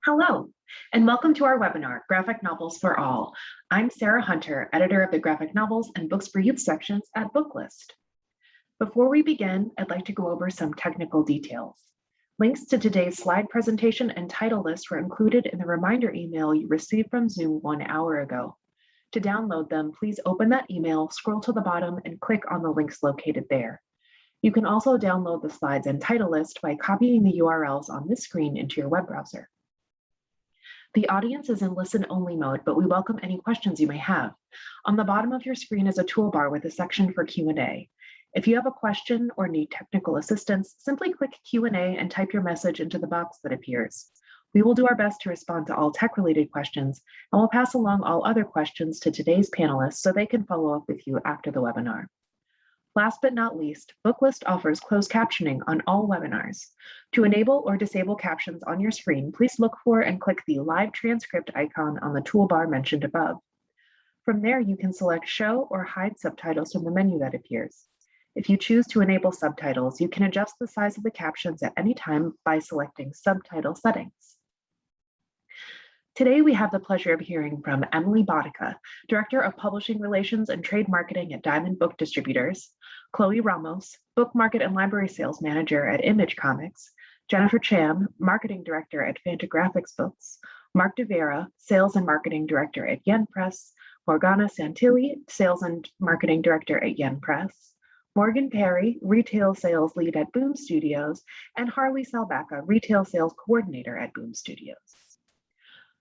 Hello, and welcome to our webinar, Graphic Novels for All. I'm Sarah Hunter, editor of the Graphic Novels and Books for Youth sections at Booklist. Before we begin, I'd like to go over some technical details. Links to today's slide presentation and title list were included in the reminder email you received from Zoom 1 hour ago. To download them, please open that email, scroll to the bottom, and click on the links located there. You can also download the slides and title list by copying the URLs on this screen into your web browser. The audience is in listen-only mode, but we welcome any questions you may have. On the bottom of your screen is a toolbar with a section for Q&A. If you have a question or need technical assistance, simply click Q&A and type your message into the box that appears. We will do our best to respond to all tech-related questions, and we'll pass along all other questions to today's panelists so they can follow up with you after the webinar. Last but not least, Booklist offers closed captioning on all webinars. To enable or disable captions on your screen, please look for and click the live transcript icon on the toolbar mentioned above. From there, you can select Show or Hide Subtitles from the menu that appears. If you choose to enable subtitles, you can adjust the size of the captions at any time by selecting Subtitle Settings. Today, we have the pleasure of hearing from Emily Bodica, Director of Publishing Relations and Trade Marketing at Diamond Book Distributors, Chloe Ramos, Book Market and Library Sales Manager at Image Comics, Jennifer Chan, Marketing Director at Fantagraphics Books, Mark Daviera, Sales and Marketing Director at Yen Press, Morgana Santilli, Sales and Marketing Director at Yen Press, Morgan Perry, Retail Sales Lead at Boom Studios, and Harley Salbacca, Retail Sales Coordinator at Boom Studios.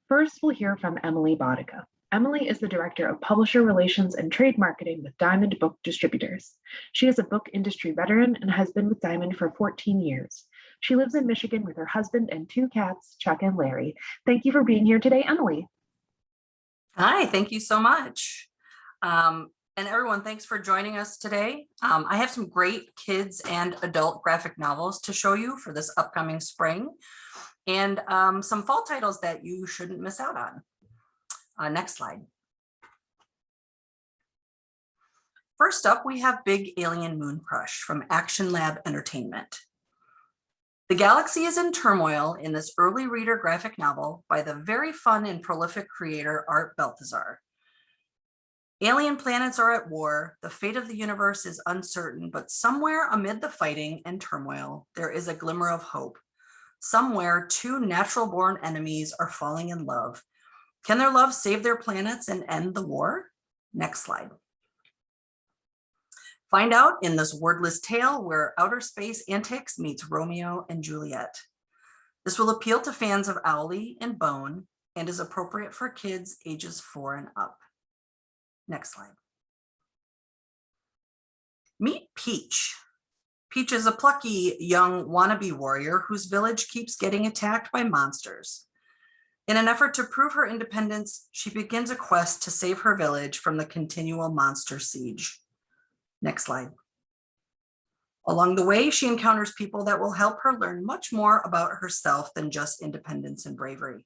First, we'll hear from Emily Bodica. Emily is the Director of Publisher Relations and Trade Marketing with Diamond Book Distributors. She is a book industry veteran and has been with Diamond for 14 years. She lives in Michigan with her husband and 2 cats, Chuck and Larry. Thank you for being here today, Emily. Hi, thank you so much. And everyone, thanks for joining us today. I have some great kids and adult graphic novels to show you for this upcoming spring, and some fall titles that you shouldn't miss out on. Next slide. First up, we have Big Alien Moon Crush from Action Lab Entertainment. The galaxy is in turmoil in this early reader graphic novel by the very fun and prolific creator Art Balthazar. Alien planets are at war, the fate of the universe is uncertain, but somewhere amid the fighting and turmoil, there is a glimmer of hope. Somewhere, 2 natural-born enemies are falling in love. Can their love save their planets and end the war? Next slide. Find out in this wordless tale where outer space antics meets Romeo and Juliet. This will appeal to fans of Owly and Bone and is appropriate for kids ages 4 and up. Next slide. Meet Peach. Peach is a plucky young wannabe warrior whose village keeps getting attacked by monsters. In an effort to prove her independence, she begins a quest to save her village from the continual monster siege. Next slide. Along the way, she encounters people that will help her learn much more about herself than just independence and bravery.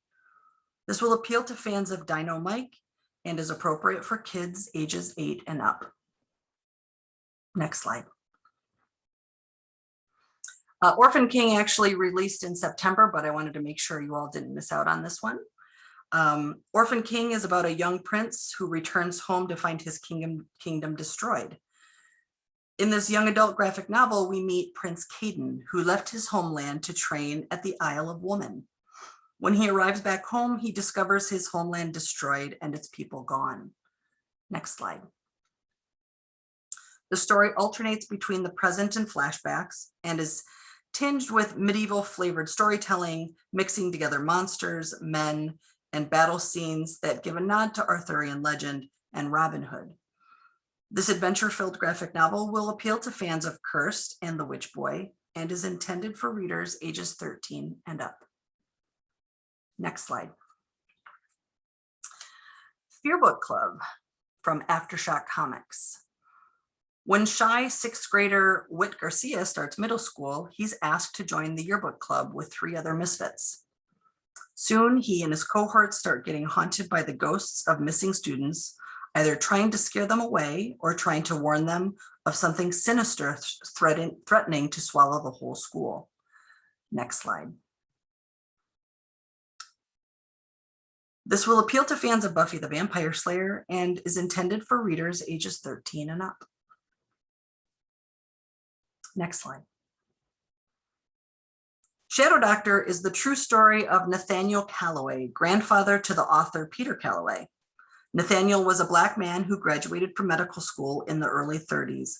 This will appeal to fans of Dino Mike and is appropriate for kids ages 8 and up. Next slide. Orphan King actually released in September, but I wanted to make sure you all didn't miss out on this one. Orphan King is about a young prince who returns home to find his kingdom destroyed. In this young adult graphic novel, we meet Prince Keaton, who left his homeland to train at the Isle of Woman. When he arrives back home, he discovers his homeland destroyed and its people gone. Next slide. The story alternates between the present and flashbacks and is tinged with medieval flavored storytelling, mixing together monsters, men, and battle scenes that give a nod to Arthurian legend and Robin Hood. This adventure-filled graphic novel will appeal to fans of Cursed and The Witch Boy and is intended for readers ages 13 and up. Next slide. Fear Book Club from Aftershock Comics. When shy 6th grader Whit Garcia starts middle school, he's asked to join the yearbook club with 3 other misfits. Soon, he and his cohorts start getting haunted by the ghosts of missing students, either trying to scare them away or trying to warn them of something sinister threatening to swallow the whole school. Next slide. This will appeal to fans of Buffy the Vampire Slayer and is intended for readers ages 13 and up. Next slide. Shadow Doctor is the true story of Nathaniel Calloway, grandfather to the author Peter Calloway. Nathaniel was a Black man who graduated from medical school in the early 30s.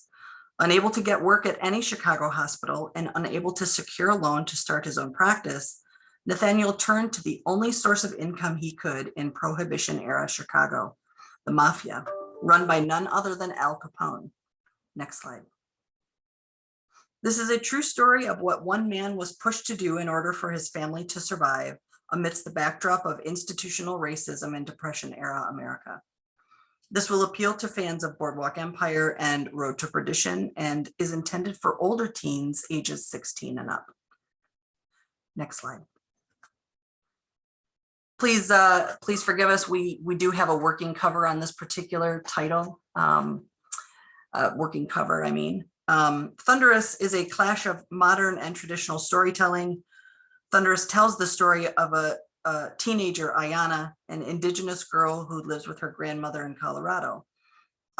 Unable to get work at any Chicago hospital and unable to secure a loan to start his own practice, Nathaniel turned to the only source of income he could in Prohibition-era Chicago, the Mafia, run by none other than Al Capone. Next slide. This is a true story of what one man was pushed to do in order for his family to survive amidst the backdrop of institutional racism in Depression-era America. This will appeal to fans of Boardwalk Empire and Road to Perdition and is intended for older teens ages 16 and up. Next slide. Please forgive us. We do have a working cover on this particular title. Working cover, I mean. Thundurus is a clash of modern and traditional storytelling. Thundurus tells the story of a teenager, Ayana, an indigenous girl who lives with her grandmother in Colorado.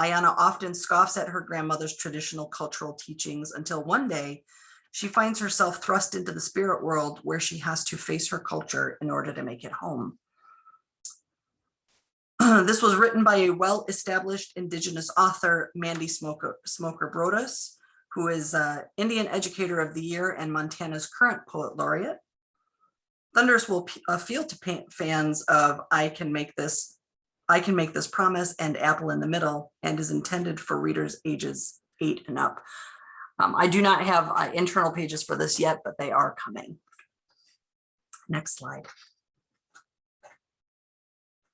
Ayana often scoffs at her grandmother's traditional cultural teachings until one day she finds herself thrust into the spirit world where she has to face her culture in order to make it home. This was written by a well-established indigenous author, Mandy Smoker Broadus, who is Indian Educator of the Year and Montana's current poet laureate. Thundurus will appeal to fans of I Can Make This Promise and Apple in the Middle, and is intended for readers ages 8 and up. I do not have internal pages for this yet, but they are coming. Next slide.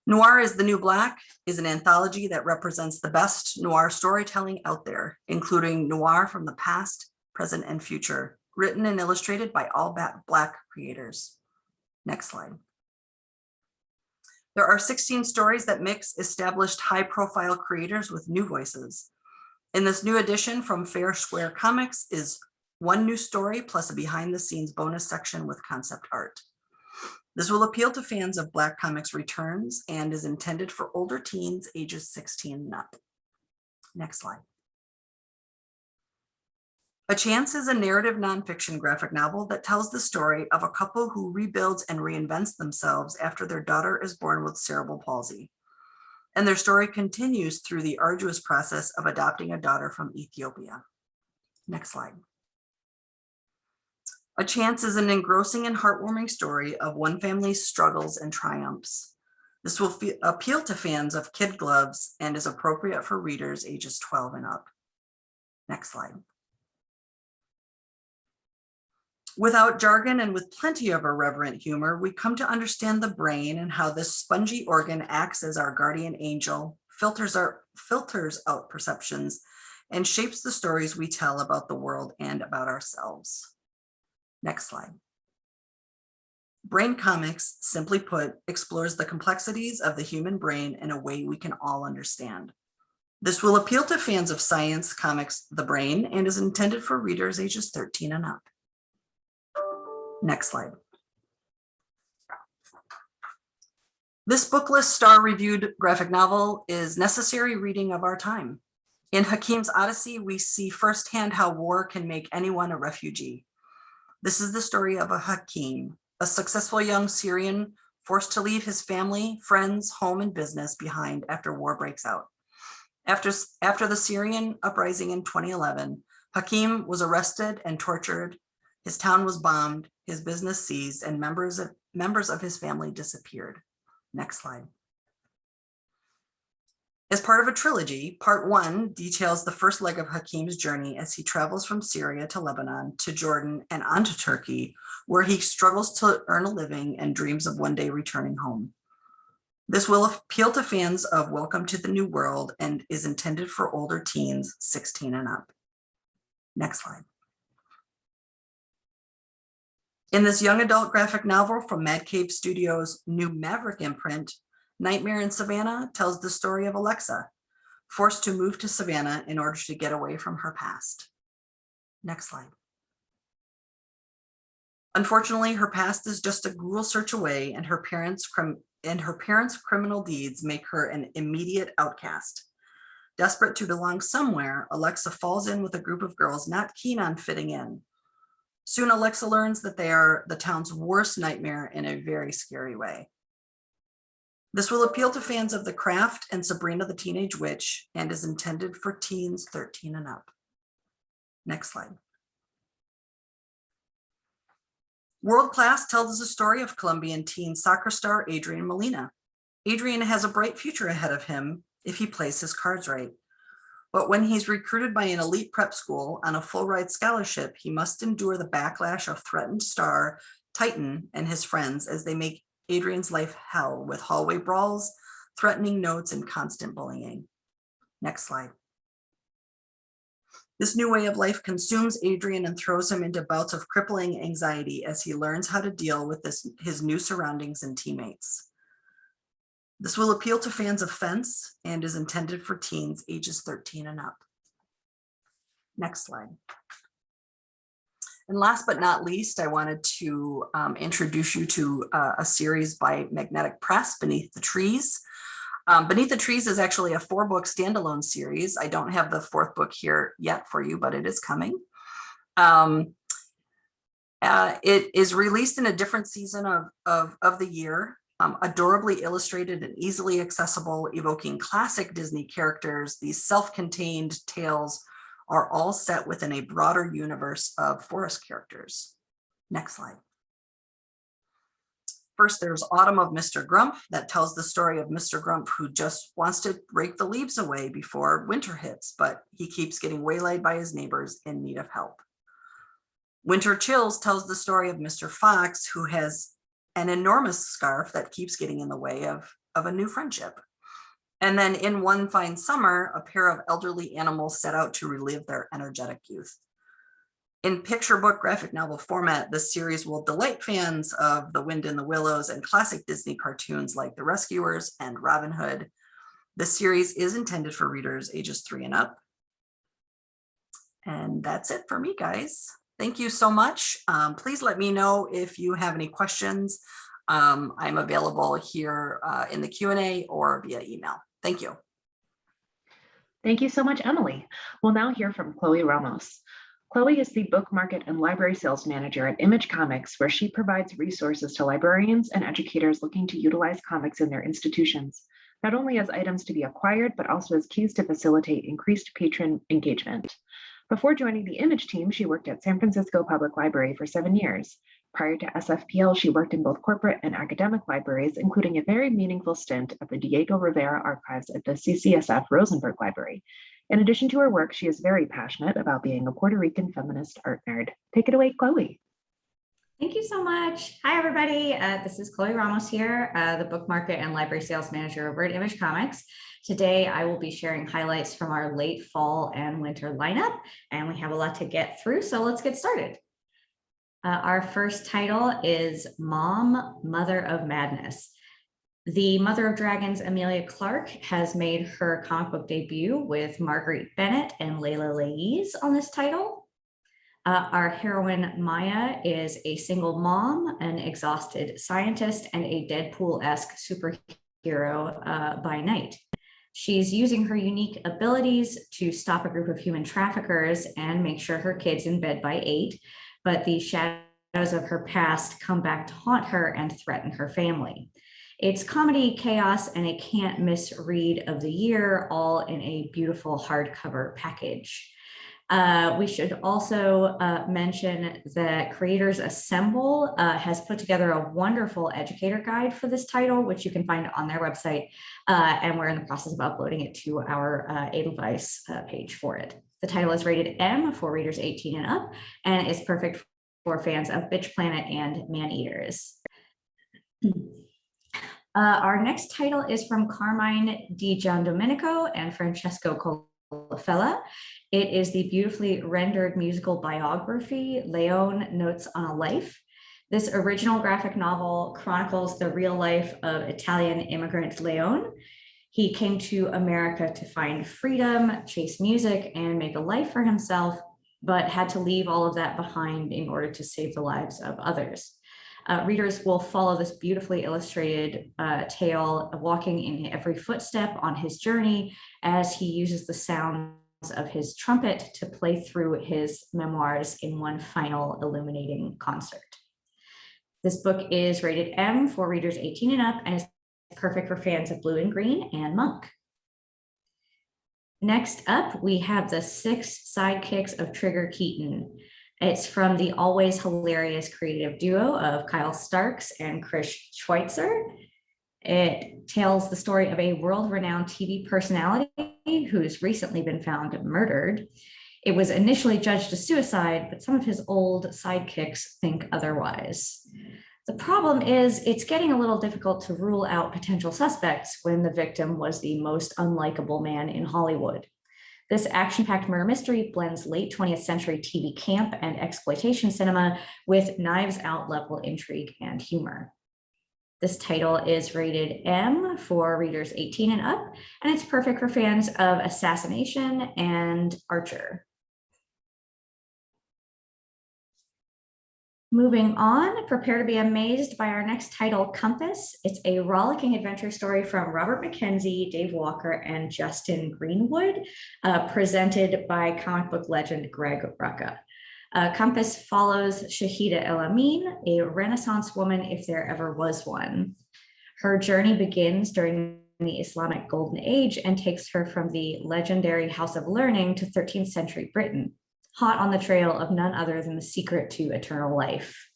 Noir is the New Black is an anthology that represents the best noir storytelling out there, including noir from the past, present, and future, written and illustrated by all Black creators. Next slide. There are 16 stories that mix established high-profile creators with new voices. In this new edition from Fair Square Comics is one new story plus a behind-the-scenes bonus section with concept art. This will appeal to fans of Black Comics Returns and is intended for older teens ages 16 and up. Next slide. A Chance is a narrative nonfiction graphic novel that tells the story of a couple who rebuilds and reinvents themselves after their daughter is born with cerebral palsy. And their story continues through the arduous process of adopting a daughter from Ethiopia. Next slide. A Chance is an engrossing and heartwarming story of one family's struggles and triumphs. This will appeal to fans of kid gloves and is appropriate for readers ages 12 and up. Next slide. Without jargon and with plenty of irreverent humor, we come to understand the brain and how this spongy organ acts as our guardian angel, filters out perceptions, and shapes the stories we tell about the world and about ourselves. Next slide. Brain Comics, simply put, explores the complexities of the human brain in a way we can all understand. This will appeal to fans of science comics, The Brain, and is intended for readers ages 13 and up. Next slide. This book list star-reviewed graphic novel is necessary reading of our time. In Hakeem's Odyssey, we see firsthand how war can make anyone a refugee. This is the story of a Hakeem, a successful young Syrian forced to leave his family, friends, home, and business behind after war breaks out. After the Syrian uprising in 2011, Hakeem was arrested and tortured. His town was bombed, his business seized, and members of his family disappeared. Next slide. As part of a trilogy, part 1 details the first leg of Hakeem's journey as he travels from Syria to Lebanon to Jordan and on to Turkey, where he struggles to earn a living and dreams of one day returning home. This will appeal to fans of Welcome to the New World and is intended for older teens 16 and up. Next slide. In this young adult graphic novel from Mad Cave Studios' New Maverick imprint, Nightmare in Savannah tells the story of Alexa, forced to move to Savannah in order to get away from her past. Next slide. Unfortunately, her past is just a Google search away, and her parents' and her parents' criminal deeds make her an immediate outcast. Desperate to belong somewhere, Alexa falls in with a group of girls not keen on fitting in. Soon, Alexa learns that they are the town's worst nightmare in a very scary way. This will appeal to fans of The Craft and Sabrina the Teenage Witch and is intended for teens 13 and up. Next slide. World Class tells us a story of Colombian teen soccer star Adrian Molina. Adrian has a bright future ahead of him if he plays his cards right. But when he's recruited by an elite prep school on a full-ride scholarship, he must endure the backlash of threatened star Titan and his friends as they make Adrian's life hell with hallway brawls, threatening notes, and constant bullying. Next slide. This new way of life consumes Adrian and throws him into bouts of crippling anxiety as he learns how to deal with his new surroundings and teammates. This will appeal to fans of Fence and is intended for teens ages 13 and up. Next slide. And last but not least, I wanted to introduce you to a series by Magnetic Press, Beneath the Trees. Beneath the Trees is actually a 4-book standalone series. I don't have the 4th book here yet for you, but it is coming. It is released in a different season of the year. Adorably illustrated and easily accessible, evoking classic Disney characters, these self-contained tales are all set within a broader universe of forest characters. Next slide. First, there's Autumn of Mr. Grump that tells the story of Mr. Grump, who just wants to rake the leaves away before winter hits, but he keeps getting waylaid by his neighbors in need of help. Winter Chills tells the story of Mr. Fox, who has an enormous scarf that keeps getting in the way of a new friendship. And then in One Fine Summer, a pair of elderly animals set out to relive their energetic youth. In picture book graphic novel format, this series will delight fans of The Wind in the Willows and classic Disney cartoons like The Rescuers and Robin Hood. This series is intended for readers ages 3 and up. And that's it for me, guys. Thank you so much. Please let me know if you have any questions. I'm available here in the Q&A or via email. Thank you. Thank you so much, Emily. We'll now hear from Chloe Ramos. Chloe is the book market and library sales manager at Image Comics, where she provides resources to librarians and educators looking to utilize comics in their institutions, not only as items to be acquired, but also as keys to facilitate increased patron engagement. Before joining the Image team, she worked at San Francisco Public Library for 7 years. Prior to SFPL, she worked in both corporate and academic libraries, including a very meaningful stint at the Diego Rivera Archives at the CCSF Rosenberg Library. In addition to her work, she is very passionate about being a Puerto Rican feminist art nerd. Take it away, Chloe. Thank you so much. Hi, everybody. This is Chloe Ramos here, the book market and library sales manager over at Image Comics. Today, I will be sharing highlights from our late fall and winter lineup, and we have a lot to get through, so let's get started. Our first title is Mom, Mother of Madness. The Mother of Dragons, Amelia Clark, has made her comic book debut with Marguerite Bennett and Layla Leighs on this title. Our heroine, Maya, is a single mom, an exhausted scientist, and a Deadpool-esque superhero by night. She's using her unique abilities to stop a group of human traffickers and make sure her kid's in bed by 8, but the shadows of her past come back to haunt her and threaten her family. It's comedy, chaos, and a can't miss read of the year, all in a beautiful hardcover package. We should also mention that Creators Assemble has put together a wonderful educator guide for this title, which you can find on their website, and we're in the process of uploading it to our Edelweiss page for it. The title is rated M for readers 18 and up, and is perfect for fans of Bitch Planet and Man-Eaters. Our next title is from Carmine Di Giandomenico and Francesco Colafella. It is the beautifully rendered musical biography, Leone, Notes on a Life. This original graphic novel chronicles the real life of Italian immigrant Leone. He came to America to find freedom, chase music, and make a life for himself, but had to leave all of that behind in order to save the lives of others. Readers will follow this beautifully illustrated tale, walking in every footstep on his journey as he uses the sounds of his trumpet to play through his memoirs in one final illuminating concert. This book is rated M for readers 18 and up and is perfect for fans of Blue and Green and Monk. Next up, we have the 6 Sidekicks of Trigger Keaton. It's from the always hilarious creative duo of Kyle Starks and Chris Schweitzer. It tells the story of a world-renowned TV personality who's recently been found murdered. It was initially judged a suicide, but some of his old sidekicks think otherwise. The problem is it's getting a little difficult to rule out potential suspects when the victim was the most unlikable man in Hollywood. This action-packed murder mystery blends late 20th century TV camp and exploitation cinema with Knives Out level intrigue and humor. This title is rated M for readers 18 and up, and it's perfect for fans of assassination and Archer. Moving on, prepare to be amazed by our next title, Compass. It's a rollicking adventure story from Robert McKenzie, Dave Walker, and Justin Greenwood, presented by comic book legend Greg Rucka. Compass follows Shahida El Amin, a Renaissance woman if there ever was one. Her journey begins during the Islamic Golden Age and takes her from the legendary House of Learning to 13th century Britain, hot on the trail of none other than the secret to eternal life.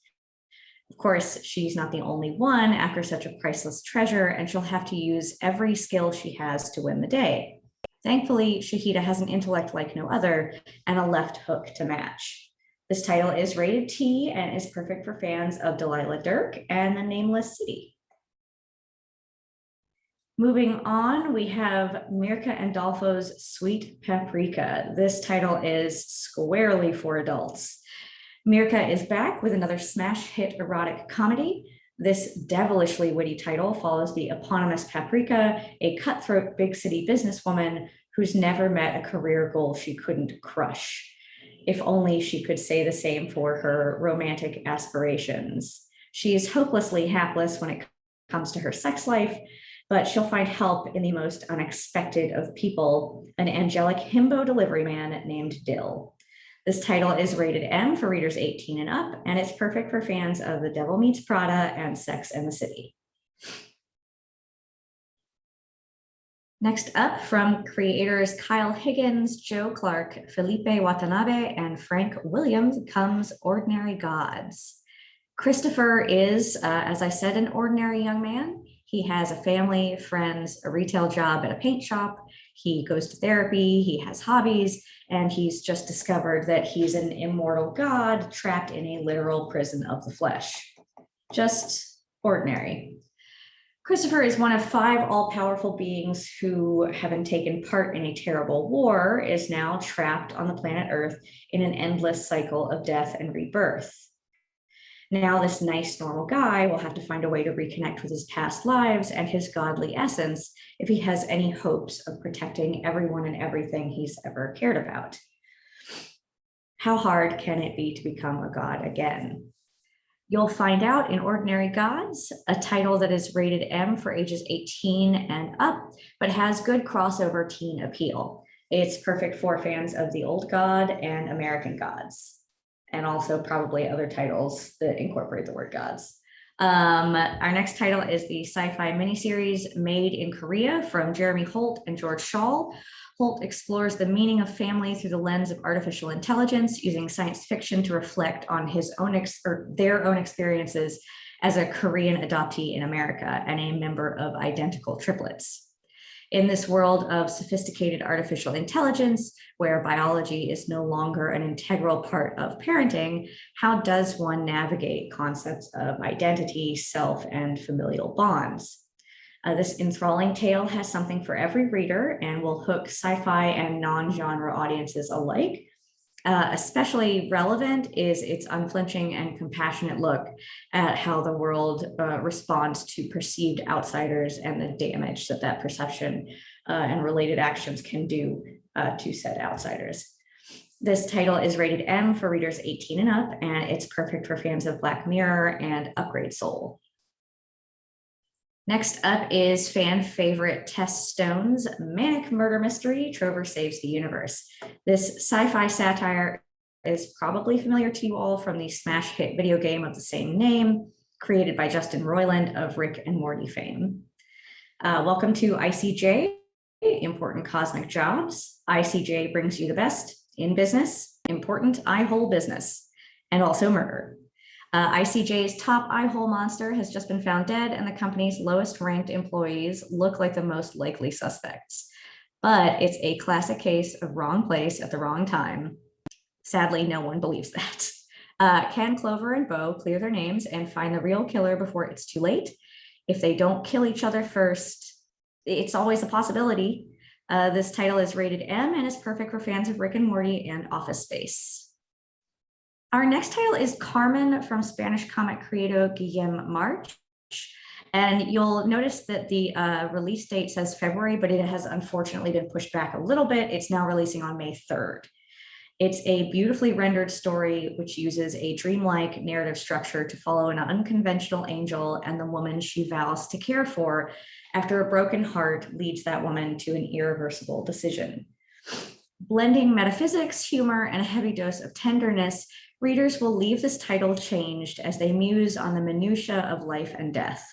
Of course, she's not the only one after such a priceless treasure, and she'll have to use every skill she has to win the day. Thankfully, Shahida has an intellect like no other and a left hook to match. This title is rated T and is perfect for fans of Delilah Dirk and The Nameless City. Moving on, we have Mirka Andolfo's Sweet Paprika. This title is squarely for adults. Mirka is back with another smash hit erotic comedy. This devilishly witty title follows the eponymous Paprika, a cutthroat big city businesswoman who's never met a career goal she couldn't crush. If only she could say the same for her romantic aspirations. She is hopelessly hapless when it comes to her sex life, but she'll find help in the most unexpected of people, an angelic himbo delivery man named Dill. This title is rated M for readers 18 and up, and it's perfect for fans of The Devil Meets Prada and Sex and the City. Next up, from creators Kyle Higgins, Joe Clark, Felipe Watanabe, and Frank Williams, comes Ordinary Gods. Christopher is, as I said, an ordinary young man. He has a family, friends, a retail job at a paint shop. He goes to therapy, he has hobbies, and he's just discovered that he's an immortal god trapped in a literal prison of the flesh. Just ordinary. Christopher is one of 5 all-powerful beings who, having taken part in a terrible war, is now trapped on the planet Earth in an endless cycle of death and rebirth. Now this nice, normal guy will have to find a way to reconnect with his past lives and his godly essence if he has any hopes of protecting everyone and everything he's ever cared about. How hard can it be to become a god again? You'll find out in Ordinary Gods, a title that is rated M for ages 18 and up, but has good crossover teen appeal. It's perfect for fans of The Old God and American Gods, and also probably other titles that incorporate the word gods. Our next title is the sci-fi miniseries Made in Korea from Jeremy Holt and George Schall. Holt explores the meaning of family through the lens of artificial intelligence, using science fiction to reflect on their own experiences as a Korean adoptee in America and a member of identical triplets. In this world of sophisticated artificial intelligence, where biology is no longer an integral part of parenting, how does one navigate concepts of identity, self, and familial bonds? This enthralling tale has something for every reader and will hook sci-fi and non-genre audiences alike. Especially relevant is its unflinching and compassionate look at how the world responds to perceived outsiders and the damage that that perception and related actions can do to said outsiders. This title is rated M for readers 18 and up, and it's perfect for fans of Black Mirror and Upgrade Soul. Next up is fan favorite Tess Stone's manic murder mystery, Trover Saves the Universe. This sci-fi satire is probably familiar to you all from the smash hit video game of the same name, created by Justin Roiland of Rick and Morty fame. Welcome to ICJ, Important Cosmic Jobs. ICJ brings you the best in business, important eye-hole business, and also murder. ICJ's top eye-hole monster has just been found dead, and the company's lowest ranked employees look like the most likely suspects. But it's a classic case of wrong place at the wrong time. Sadly, no one believes that. Can Clover and Bo clear their names and find the real killer before it's too late? If they don't kill each other first, it's always a possibility. This title is rated M and is perfect for fans of Rick and Morty and Office Space. Our next title is Carmen from Spanish comic creator Guillem March. And you'll notice that the release date says February, but it has unfortunately been pushed back a little bit. It's now releasing on May 3rd. It's a beautifully rendered story which uses a dreamlike narrative structure to follow an unconventional angel and the woman she vows to care for after a broken heart leads that woman to an irreversible decision. Blending metaphysics, humor, and a heavy dose of tenderness, readers will leave this title changed as they muse on the minutiae of life and death.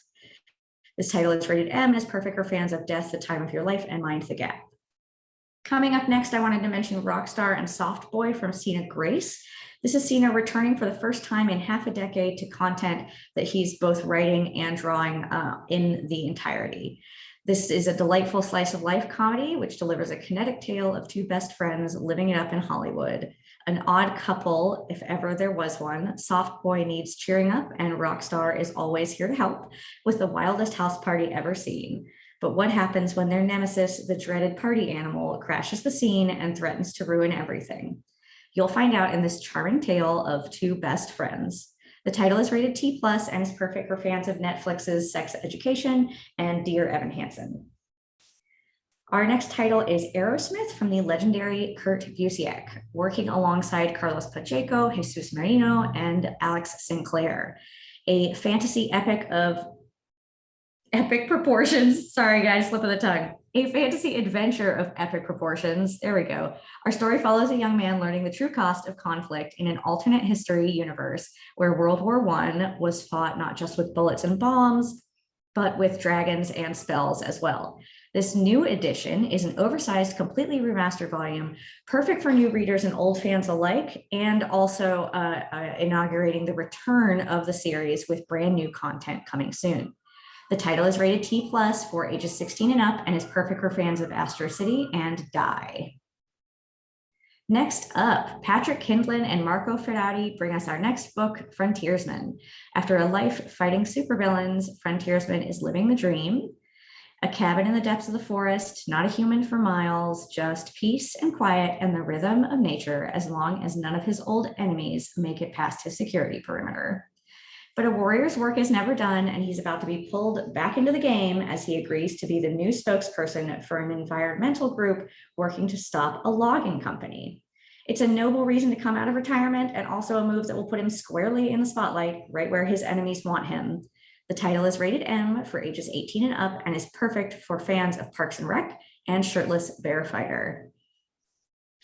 This title is rated M and is perfect for fans of Death, the Time of Your Life, and Mind the Gap. Coming up next, I wanted to mention Rockstar and Soft Boy from Sina Grace. This is Sina returning for the first time in half a decade to content that he's both writing and drawing in the entirety. This is a delightful slice of life comedy, which delivers a kinetic tale of two best friends living it up in Hollywood. An odd couple, if ever there was one. Soft Boy needs cheering up, and Rockstar is always here to help with the wildest house party ever seen. But what happens when their nemesis, the dreaded party animal, crashes the scene and threatens to ruin everything? You'll find out in this charming tale of two best friends. The title is rated T+ and is perfect for fans of Netflix's Sex Education and Dear Evan Hansen. Our next title is Aerosmith from the legendary Kurt Busiek, working alongside Carlos Pacheco, Jesus Marino, and Alex Sinclair. A fantasy epic of epic proportions. Sorry, guys, slip of the tongue. A fantasy adventure of epic proportions. There we go. Our story follows a young man learning the true cost of conflict in an alternate history universe where World War I was fought not just with bullets and bombs, but with dragons and spells as well. This new edition is an oversized, completely remastered volume, perfect for new readers and old fans alike, and also inaugurating the return of the series with brand new content coming soon. The title is rated T+ for ages 16 and up and is perfect for fans of Astro City and Die. Next up, Patrick Kindlin and Marco Ferrari bring us our next book, Frontiersman. After a life fighting supervillains, Frontiersman is living the dream. A cabin in the depths of the forest, not a human for miles, just peace and quiet and the rhythm of nature as long as none of his old enemies make it past his security perimeter. But a warrior's work is never done, and he's about to be pulled back into the game as he agrees to be the new spokesperson for an environmental group working to stop a logging company. It's a noble reason to come out of retirement and also a move that will put him squarely in the spotlight, right where his enemies want him. The title is rated M for ages 18 and up and is perfect for fans of Parks and Rec and Shirtless Bear Fighter.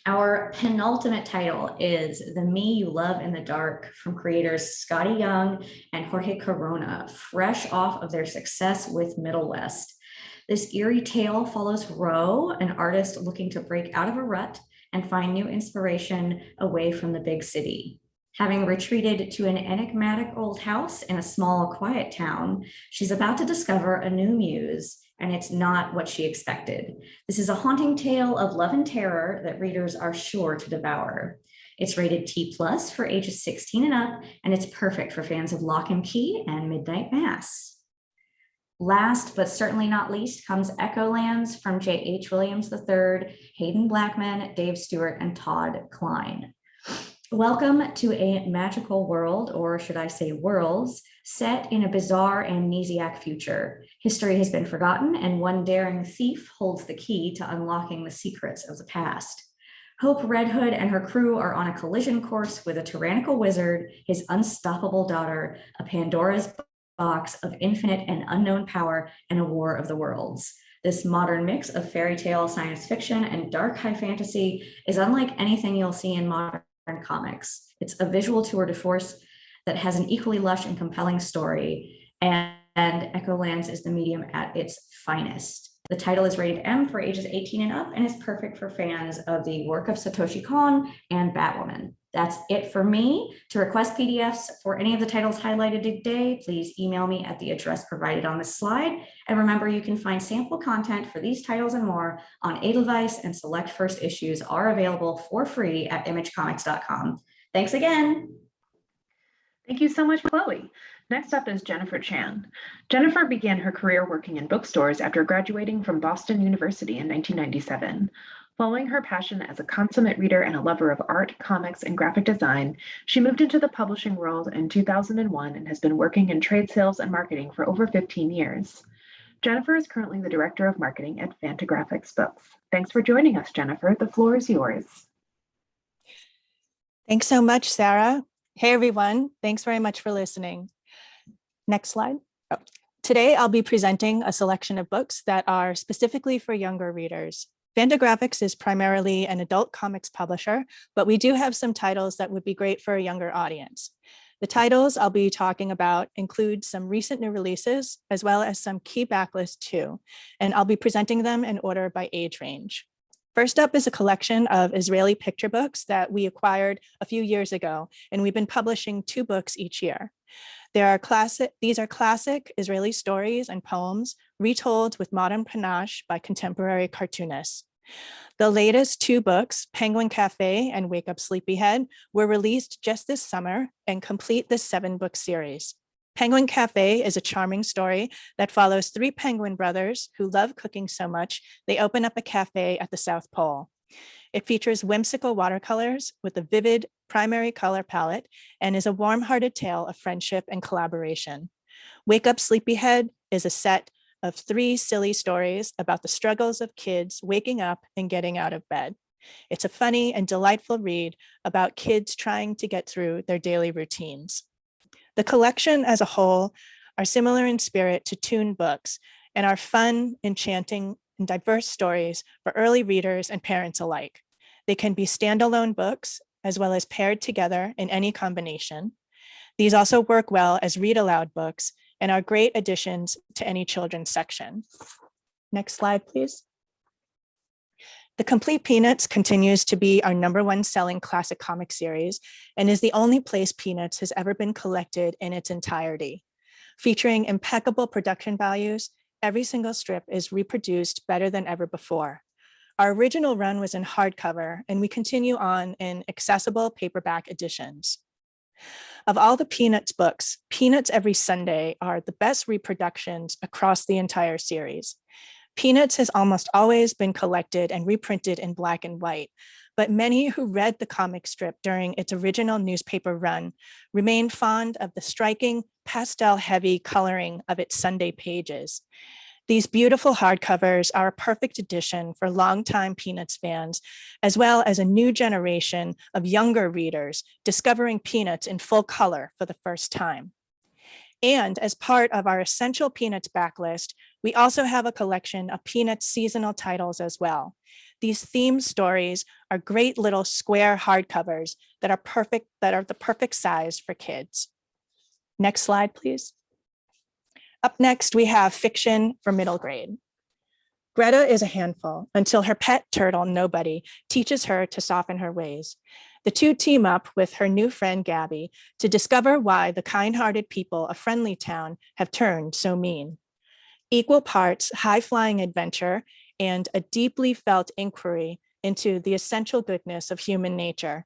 Our penultimate title is The Me You Love in the Dark from creators Scotty Young and Jorge Corona, fresh off of their success with Middle West. This eerie tale follows Ro, an artist looking to break out of a rut and find new inspiration away from the big city. Having retreated to an enigmatic old house in a small, quiet town, she's about to discover a new muse, and it's not what she expected. This is a haunting tale of love and terror that readers are sure to devour. It's rated T+ for ages 16 and up, and it's perfect for fans of Lock and Key and Midnight Mass. Last, but certainly not least, comes Echolands from J.H. Williams III, Hayden Blackman, Dave Stewart, and Todd Klein. Welcome to a magical world, or should I say worlds, set in a bizarre amnesiac future. History has been forgotten, and one daring thief holds the key to unlocking the secrets of the past. Hope Red Hood and her crew are on a collision course with a tyrannical wizard, his unstoppable daughter, a Pandora's box of infinite and unknown power, and a war of the worlds. This modern mix of fairy tale, science fiction, and dark high fantasy is unlike anything you'll see in modern comics. It's a visual tour de force that has an equally lush and compelling story, and Echolands is the medium at its finest. The title is rated M for ages 18 and up and is perfect for fans of the work of Satoshi Kon and Batwoman. That's it for me. To request PDFs for any of the titles highlighted today, please email me at the address provided on this slide. And remember, you can find sample content for these titles and more on Edelweiss, and select first issues are available for free at imagecomics.com. Thanks again. Thank you so much, Chloe. Next up is Jennifer Chan. Jennifer began her career working in bookstores after graduating from Boston University in 1997. Following her passion as a consummate reader and a lover of art, comics, and graphic design, she moved into the publishing world in 2001 and has been working in trade sales and marketing for over 15 years. Jennifer is currently the Director of Marketing at Fantagraphics Books. Thanks for joining us, Jennifer. The floor is yours. Thanks so much, Sarah. Hey, everyone. Thanks very much for listening. Next slide. Oh. Today, I'll be presenting a selection of books that are specifically for younger readers. Fantagraphics is primarily an adult comics publisher, but we do have some titles that would be great for a younger audience. The titles I'll be talking about include some recent new releases, as well as some key backlists too, and I'll be presenting them in order by age range. First up is a collection of Israeli picture books that we acquired a few years ago, and we've been publishing 2 books each year. These are classic Israeli stories and poems retold with modern panache by contemporary cartoonists. The latest 2 books, Penguin Cafe and Wake Up Sleepyhead, were released just this summer and complete this 7-book series. Penguin Cafe is a charming story that follows 3 penguin brothers who love cooking so much they open up a cafe at the South Pole. It features whimsical watercolors with a vivid primary color palette and is a warm-hearted tale of friendship and collaboration. Wake Up Sleepyhead is a set of 3 silly stories about the struggles of kids waking up and getting out of bed. It's a funny and delightful read about kids trying to get through their daily routines. The collection as a whole are similar in spirit to Toon books and are fun, enchanting, and diverse stories for early readers and parents alike. They can be standalone books as well as paired together in any combination. These also work well as read aloud books and are great additions to any children's section. Next slide, please. The Complete Peanuts continues to be our #1 selling classic comic series and is the only place Peanuts has ever been collected in its entirety. Featuring impeccable production values, every single strip is reproduced better than ever before. Our original run was in hardcover, and we continue on in accessible paperback editions. Of all the Peanuts books, Peanuts Every Sunday are the best reproductions across the entire series. Peanuts has almost always been collected and reprinted in black and white, but many who read the comic strip during its original newspaper run remain fond of the striking pastel-heavy coloring of its Sunday pages. These beautiful hardcovers are a perfect addition for longtime Peanuts fans, as well as a new generation of younger readers discovering Peanuts in full color for the first time. And as part of our essential Peanuts backlist, we also have a collection of Peanuts seasonal titles as well. These theme stories are great little square hardcovers that are the perfect size for kids. Next slide, please. Up next, we have fiction for middle grade. Greta is a handful until her pet turtle, Nobody, teaches her to soften her ways. The 2 team up with her new friend, Gabby, to discover why the kind-hearted people of Friendly Town have turned so mean. Equal parts high-flying adventure and a deeply felt inquiry into the essential goodness of human nature.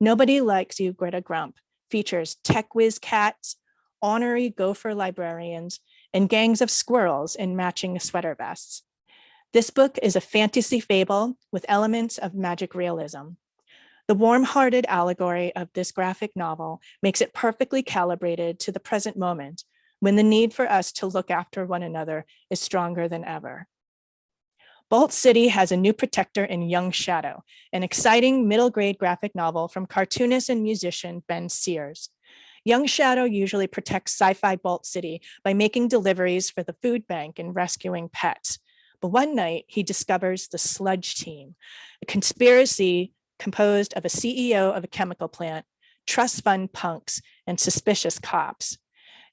Nobody Likes You, Greta Grump features tech whiz cats, ornery gopher librarians, and gangs of squirrels in matching sweater vests. This book is a fantasy fable with elements of magic realism. The warm-hearted allegory of this graphic novel makes it perfectly calibrated to the present moment, when the need for us to look after one another is stronger than ever. Bolt City has a new protector in Young Shadow, an exciting middle grade graphic novel from cartoonist and musician Ben Sears. Young Shadow usually protects sci-fi Bolt City by making deliveries for the food bank and rescuing pets. But one night he discovers the Sludge Team, a conspiracy composed of a CEO of a chemical plant, trust fund punks, and suspicious cops.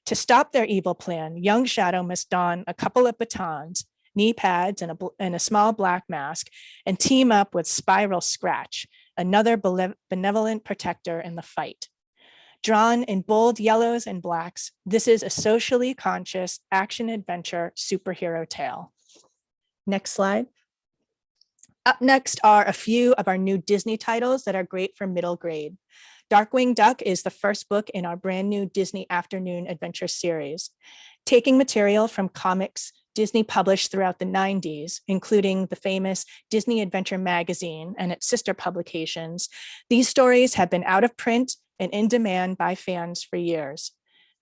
To stop their evil plan, Young Shadow must don a couple of batons, knee pads, and a small black mask, and team up with Spiral Scratch, another benevolent protector in the fight. Drawn in bold yellows and blacks, this is a socially conscious action-adventure superhero tale. Next slide. Up next are a few of our new Disney titles that are great for middle grade. Darkwing Duck is the first book in our brand new Disney Afternoon Adventure series. Taking material from comics Disney published throughout the 90s, including the famous Disney Adventure magazine and its sister publications, these stories have been out of print and in demand by fans for years.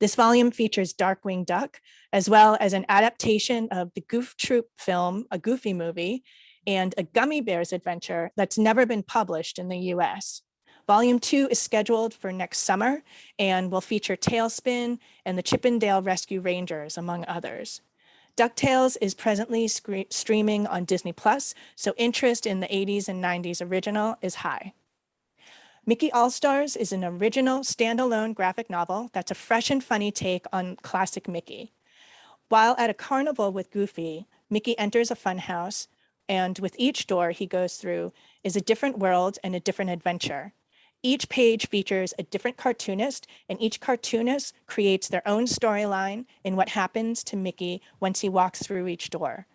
This volume features Darkwing Duck, as well as an adaptation of the Goof Troop film, A Goofy Movie, and a Gummy Bears adventure that's never been published in the US. Volume 2 is scheduled for next summer and will feature Tailspin and the Chippendale Rescue Rangers, among others. DuckTales is presently streaming on Disney+, so interest in the 80s and 90s original is high. Mickey All-Stars is an original standalone graphic novel that's a fresh and funny take on classic Mickey. While at a carnival with Goofy, Mickey enters a funhouse, and with each door he goes through is a different world and a different adventure. Each page features a different cartoonist, and each cartoonist creates their own storyline in what happens to Mickey once he walks through each door.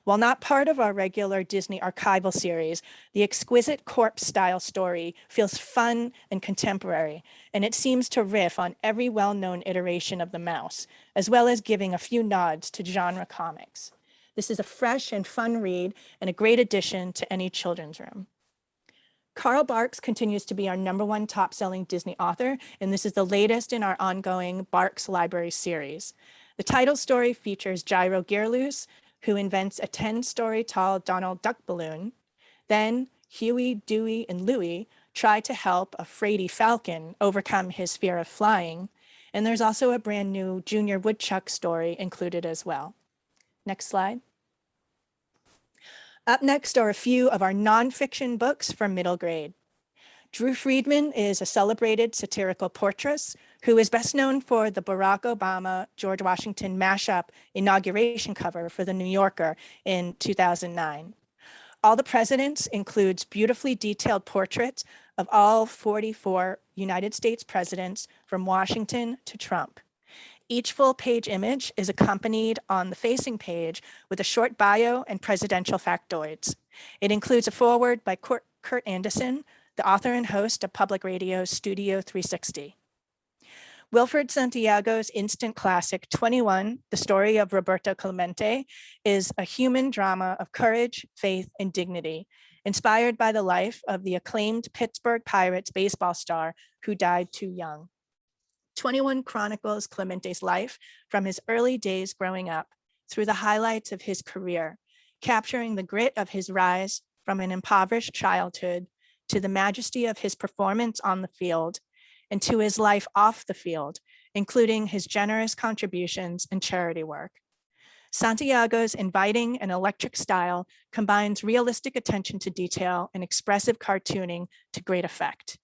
While not part of our regular Disney archival series, the exquisite corpse-style story feels fun and contemporary, and it seems to riff on every well-known iteration of the mouse, as well as giving a few nods to genre comics. This is a fresh and fun read and a great addition to any children's room. Karl Barks continues to be our #1 top-selling Disney author, and this is the latest in our ongoing Barks Library series. The title story features Gyro Gearloose, who invents a 10-story tall Donald Duck balloon. Then Huey, Dewey, and Louie try to help a Frady Falcon overcome his fear of flying. And there's also a brand new Junior Woodchuck story included as well. Next slide. Up next are a few of our nonfiction books for middle grade. Drew Friedman is a celebrated satirical portraitist who is best known for the Barack Obama, George Washington mashup inauguration cover for The New Yorker in 2009. All the Presidents includes beautifully detailed portraits of all 44 United States presidents from Washington to Trump. Each full-page image is accompanied on the facing page with a short bio and presidential factoids. It includes a foreword by Kurt Anderson, the author and host of public radio's Studio 360. Wilfred Santiago's instant classic 21, The Story of Roberto Clemente, is a human drama of courage, faith, and dignity, inspired by the life of the acclaimed Pittsburgh Pirates baseball star who died too young. 21 chronicles Clemente's life from his early days growing up through the highlights of his career, capturing the grit of his rise from an impoverished childhood to the majesty of his performance on the field and to his life off the field, including his generous contributions and charity work. Santiago's inviting and electric style combines realistic attention to detail and expressive cartooning to great effect.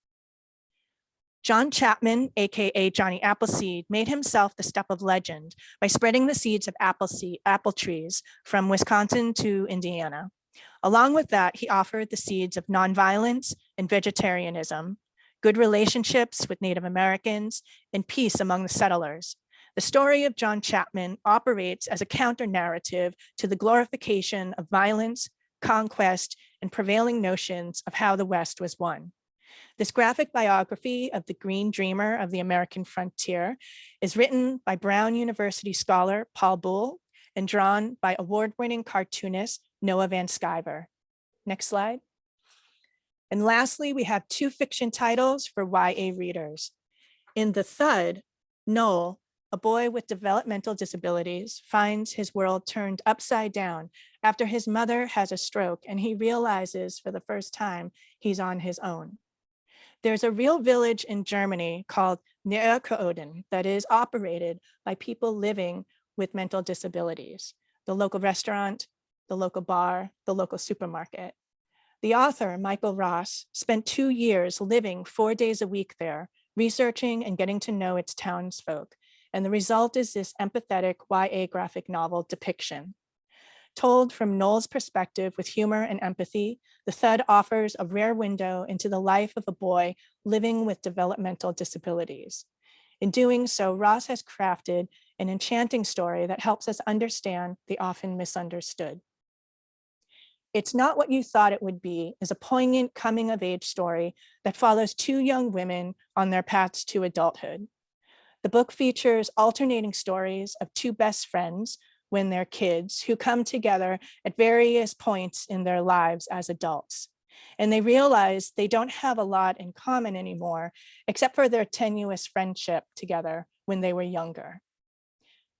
John Chapman, aka Johnny Appleseed, made himself the stuff of legend by spreading the seeds of apple trees from Wisconsin to Indiana. Along with that, he offered the seeds of nonviolence and vegetarianism, good relationships with Native Americans, and peace among the settlers. The story of John Chapman operates as a counter-narrative to the glorification of violence, conquest, and prevailing notions of how the West was won. This graphic biography of the Green Dreamer of the American frontier is written by Brown University scholar Paul Bull and drawn by award-winning cartoonist Noah Van Sciver. Next slide. And lastly, we have 2 fiction titles for YA readers. In The Thud, Noel, a boy with developmental disabilities finds his world turned upside down after his mother has a stroke and he realizes for the first time he's on his own. There's a real village in Germany called Noir that is operated by people living with mental disabilities, the local restaurant, the local bar, the local supermarket. The author, Michael Ross, spent 2 years living 4 days a week there, researching and getting to know its townsfolk. And the result is this empathetic YA graphic novel depiction. Told from Noel's perspective with humor and empathy, The Thud offers a rare window into the life of a boy living with developmental disabilities. In doing so, Ross has crafted an enchanting story that helps us understand the often misunderstood. It's Not What You Thought It Would Be is a poignant coming-of-age story that follows 2 young women on their paths to adulthood. The book features alternating stories of 2 best friends when they're kids who come together at various points in their lives as adults. And they realize they don't have a lot in common anymore, except for their tenuous friendship together when they were younger.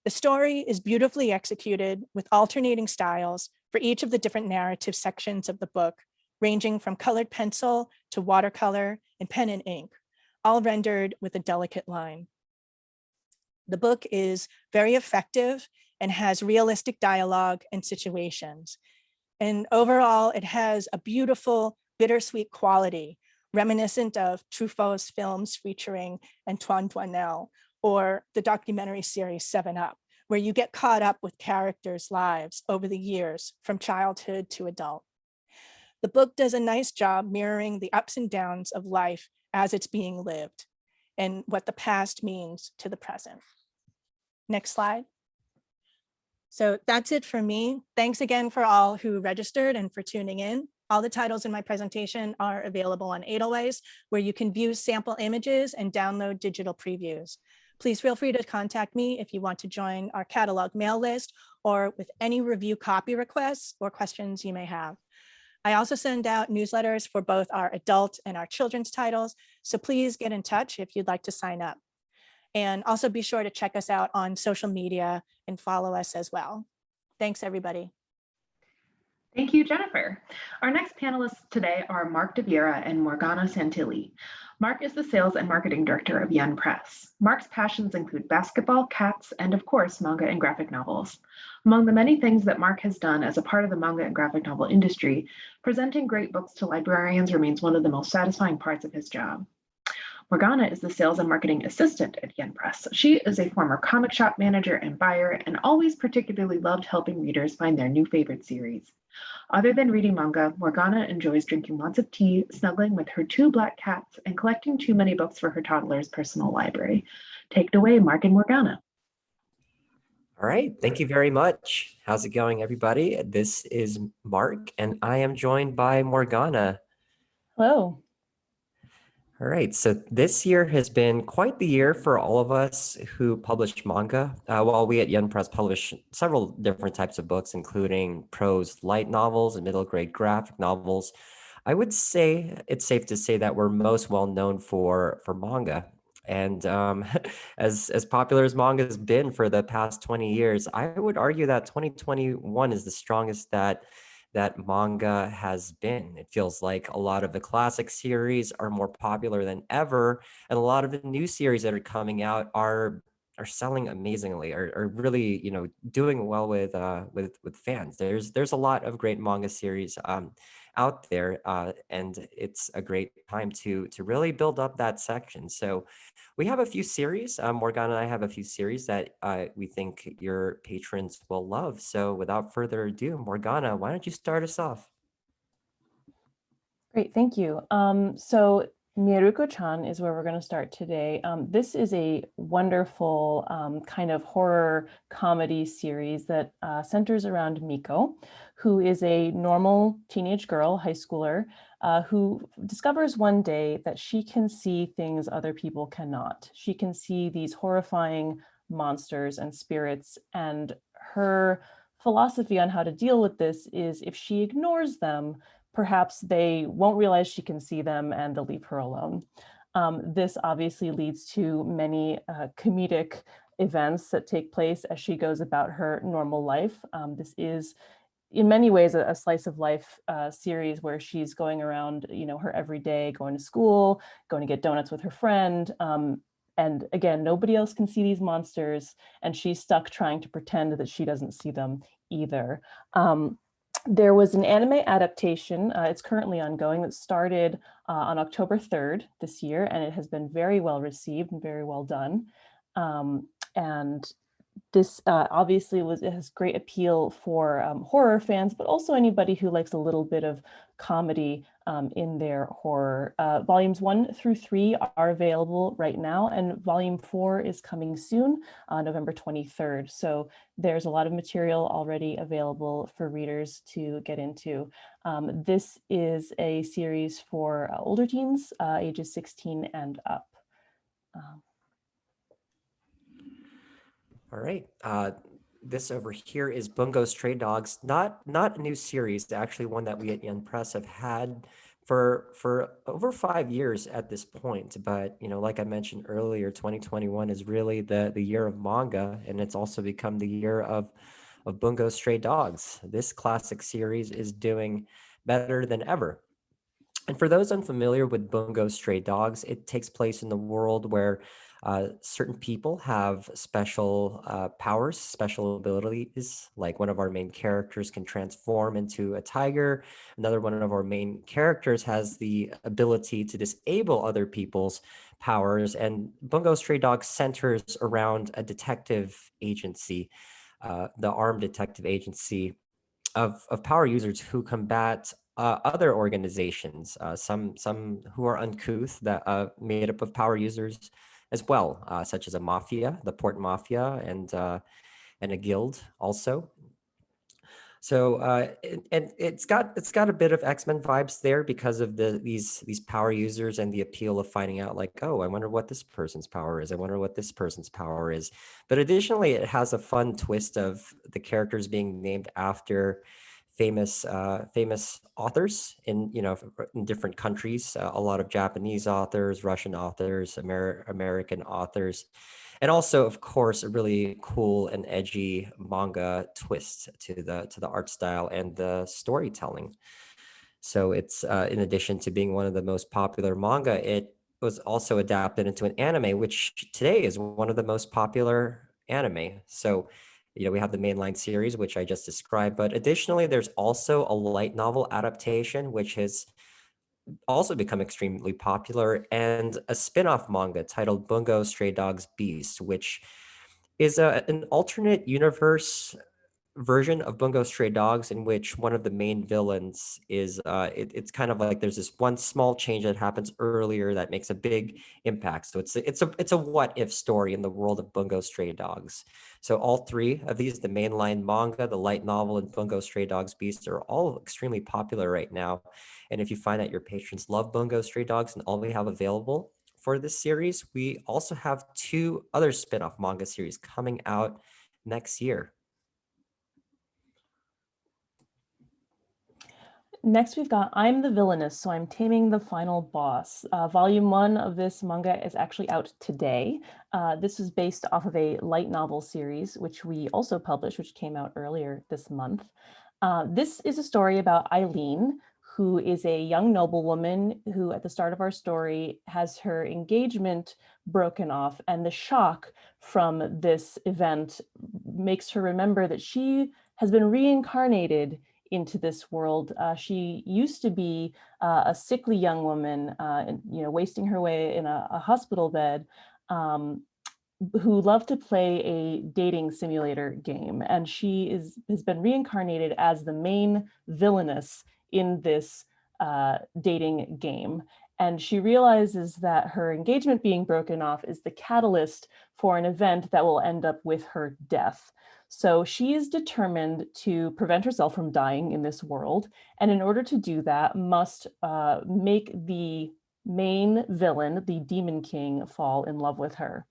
The story is beautifully executed with alternating styles for each of the different narrative sections of the book, ranging from colored pencil to watercolor and pen and ink, all rendered with a delicate line. The book is very effective and has realistic dialogue and situations. And overall, it has a beautiful, bittersweet quality, reminiscent of Truffaut's films featuring Antoine Doinel, or the documentary series 7 Up, where you get caught up with characters' lives over the years from childhood to adult. The book does a nice job mirroring the ups and downs of life as it's being lived and what the past means to the present. Next slide. So that's it for me. Thanks again for all who registered and for tuning in. All the titles in my presentation are available on Edelweiss, where you can view sample images and download digital previews. Please feel free to contact me if you want to join our catalog mail list or with any review copy requests or questions you may have. I also send out newsletters for both our adult and our children's titles, so please get in touch if you'd like to sign up. And also be sure to check us out on social media and follow us as well. Thanks, everybody. Thank you, Jennifer. Our next panelists today are Mark Daviera and Morgana Santilli. Mark is the sales and marketing director of Yen Press. Mark's passions include basketball, cats, and of course, manga and graphic novels. Among the many things that Mark has done as a part of the manga and graphic novel industry, presenting great books to librarians remains one of the most satisfying parts of his job. Morgana is the sales and marketing assistant at Yen Press. She is a former comic shop manager and buyer and always particularly loved helping readers find their new favorite series. Other than reading manga, Morgana enjoys drinking lots of tea, snuggling with her 2 black cats, and collecting too many books for her toddler's personal library. Take it away, Mark and Morgana. All right, thank you very much. How's it going, everybody? This is Mark, and I am joined by Morgana. Hello. All right, so this year has been quite the year for all of us who publish manga. While we at Yen Press publish several different types of books, including prose light novels and middle grade graphic novels, I would say it's safe to say that we're most well known for manga. And as popular as manga has been for the past 20 years, I would argue that 2021 is the strongest that manga has been. It feels like a lot of the classic series are more popular than ever, and a lot of the new series that are coming out are selling amazingly, are really, you know, doing well with fans. There's a lot of great manga series out there, and it's a great time to really build up that section. So we have a few series. Morgana and I have a few series that we think your patrons will love. So without further ado, Morgana, why don't you start us off? Great, thank you. So Miruko Chan is where we're going to start today. This is a wonderful kind of horror comedy series that centers around Miko, who is a normal teenage girl, high schooler, who discovers one day that she can see things other people cannot. She can see these horrifying monsters and spirits, and her philosophy on how to deal with this is if she ignores them, perhaps they won't realize she can see them and they'll leave her alone. This obviously leads to many comedic events that take place as she goes about her normal life. This is in many ways a slice of life series where she's going around, her everyday, going to school, going to get donuts with her friend. And again, nobody else can see these monsters, and she's stuck trying to pretend that she doesn't see them either. There was an anime adaptation, it's currently ongoing, that started on October 3rd this year, and it has been very well received and very well done. And this obviously it has great appeal for horror fans, but also anybody who likes a little bit of comedy in their horror. Volumes 1 through 3 are available right now, and volume 4 is coming soon, November 23rd. So there's a lot of material already available for readers to get into. This is a series for older teens, ages 16 and up. All right. This over here is Bungo Stray Dogs. Not a new series, actually one that we at Young Press have had for over 5 years at this point. But like I mentioned earlier, 2021 is really the year of manga, and it's also become the year of Bungo Stray Dogs. This classic series is doing better than ever. And for those unfamiliar with Bungo Stray Dogs, it takes place in the world where certain people have special powers, special abilities. Like one of our main characters can transform into a tiger. Another one of our main characters has the ability to disable other people's powers. And Bungo Stray Dogs centers around a detective agency, the armed detective agency of power users who combat other organizations, some who are uncouth, that made up of power users as well, such as a mafia, the Port Mafia, and a guild also. So and it's got a bit of X-Men vibes there because of these power users and the appeal of finding out, like, oh, I wonder what this person's power is. I wonder what this person's power is. But additionally, it has a fun twist of the characters being named after famous authors in in different countries. A lot of Japanese authors, Russian authors, American authors. And also, of course, a really cool and edgy manga twist to the art style and the storytelling. So it's in addition to being one of the most popular manga, it was also adapted into an anime, which today is one of the most popular anime. So we have the mainline series, which I just described, but additionally, there's also a light novel adaptation, which has also become extremely popular, and a spin-off manga titled Bungo Stray Dogs Beast, which is an alternate universe version of Bungo Stray Dogs, in which one of the main villains is it's kind of like there's this one small change that happens earlier that makes a big impact. So it's a what if story in the world of Bungo Stray Dogs. So all three of these, the mainline manga, the light novel, and Bungo Stray Dogs Beast, are all extremely popular right now. And if you find that your patrons love Bungo Stray Dogs and all we have available for this series, we also have 2 other spin-off manga series coming out next year. Next, we've got I'm the Villainous, so I'm Taming the Final Boss. Volume 1 of this manga is actually out today. This is based off of a light novel series, which we also published, which came out earlier this month. This is a story about Eileen, who is a young noblewoman who, at the start of our story, has her engagement broken off, and the shock from this event makes her remember that she has been reincarnated into this world. She used to be a sickly young woman, wasting her way in a hospital bed, who loved to play a dating simulator game, and she has been reincarnated as the main villainess in this dating game. And she realizes that her engagement being broken off is the catalyst for an event that will end up with her death. So she is determined to prevent herself from dying in this world, and in order to do that, must make the main villain, the Demon King, fall in love with her.